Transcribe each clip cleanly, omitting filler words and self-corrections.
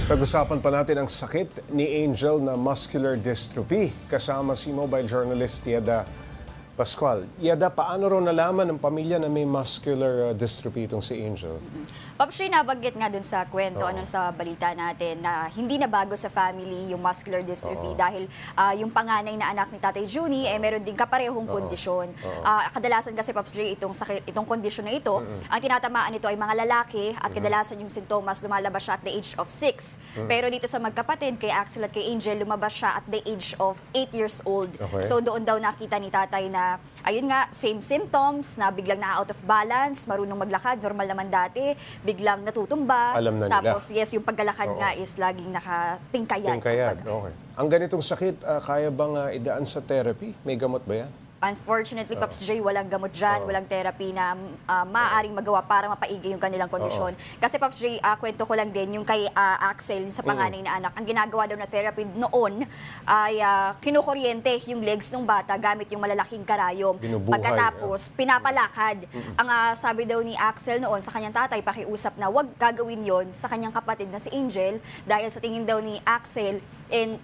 Pag-usapan pa natin ang sakit ni Angel na muscular dystrophy. Kasama si mobile journalist Yeda Pascual. Yeda, paano raw nalaman ng pamilya na may muscular dystrophy itong si Angel? Papsy, nabanggit nga dun sa kwento, sa balita natin na hindi na bago sa family yung muscular dystrophy dahil yung panganay na anak ni Tatay Juni meron din kaparehong kondisyon. Kadalasan kasi Papsy, itong kondisyon na ito, ang tinatamaan nito ay mga lalaki at kadalasan yung sintomas lumalabas siya at the age of 6. Pero dito sa magkapatid, kay Axel at kay Angel, lumabas siya at the age of 8 years old. Okay. So doon daw nakita ni Tatay na, ayun nga, same symptoms, na biglang na out of balance, marunong maglakad, normal naman dati, biglang natutumba. Alam na nila. Tapos, yes, yung paglalakad nga is laging nakatingkayad. Tingkayad, okay. Ang ganitong sakit, kaya bang idaan sa therapy? May gamot ba yan? Unfortunately, Pops J, walang gamot dyan, walang therapy na maaaring magawa para mapaigay yung kanilang kondisyon. Kasi Pops J, kwento ko lang din, yung kay Axel, yung sa panganay na anak, ang ginagawa daw na therapy noon ay kinukuryente yung legs ng bata gamit yung malalaking karayom. Binubuhay, Pagkatapos, pinapalakad. Ang sabi daw ni Axel noon sa kanyang tatay, pakiusap na wag gagawin yon sa kanyang kapatid na si Angel dahil sa tingin daw ni Axel,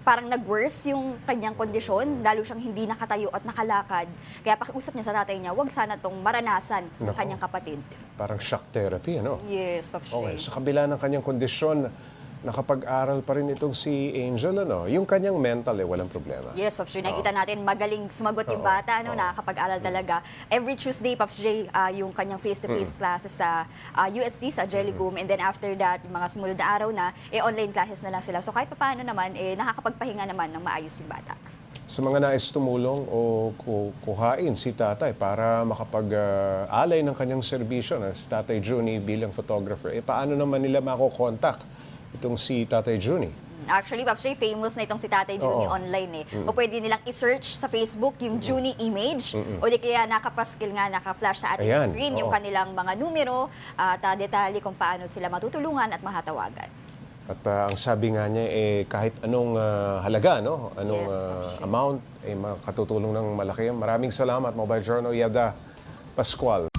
parang nag-worse yung kanyang kondisyon, lalo siyang hindi nakatayo at nakalakad. Kaya pakiusap niya sa tatay niya, wag sana tong maranasan ng kanyang kapatid. Parang shock therapy, ano? Yes, Pops J. Okay, sa kabila ng kanyang kondisyon, nakapag-aral pa rin itong si Angel, ano? Yung kanyang mental, walang problema. Yes, Pops J. Nakita natin, magaling sumagot yung bata, nakakapag-aral talaga. Every Tuesday, Pops J, yung kanyang face-to-face classes sa UST, sa Jelligum. And then after that, yung mga sumunod na araw na, online classes na lang sila. So kahit paano naman, nakakapagpahinga naman ng maayos yung bata. Sa mga nais tumulong o kuhain si tatay para makapag-alay ng kanyang serbisyo na si Tatay Juni bilang photographer, paano naman nila makokontak itong si Tatay Juni? Actually, Pops J, famous na itong si Tatay Juni online O pwede nilang i-search sa Facebook yung Juni image o di kaya nakapaskil nga, naka-flash sa ating screen yung kanilang mga numero at detalye kung paano sila matutulungan at mahatawagan. At ang sabi nga niya, kahit anong halaga, no? Anong amount, makatutulong ng malaki. Maraming salamat, Mobile Journal Yeda Pascual.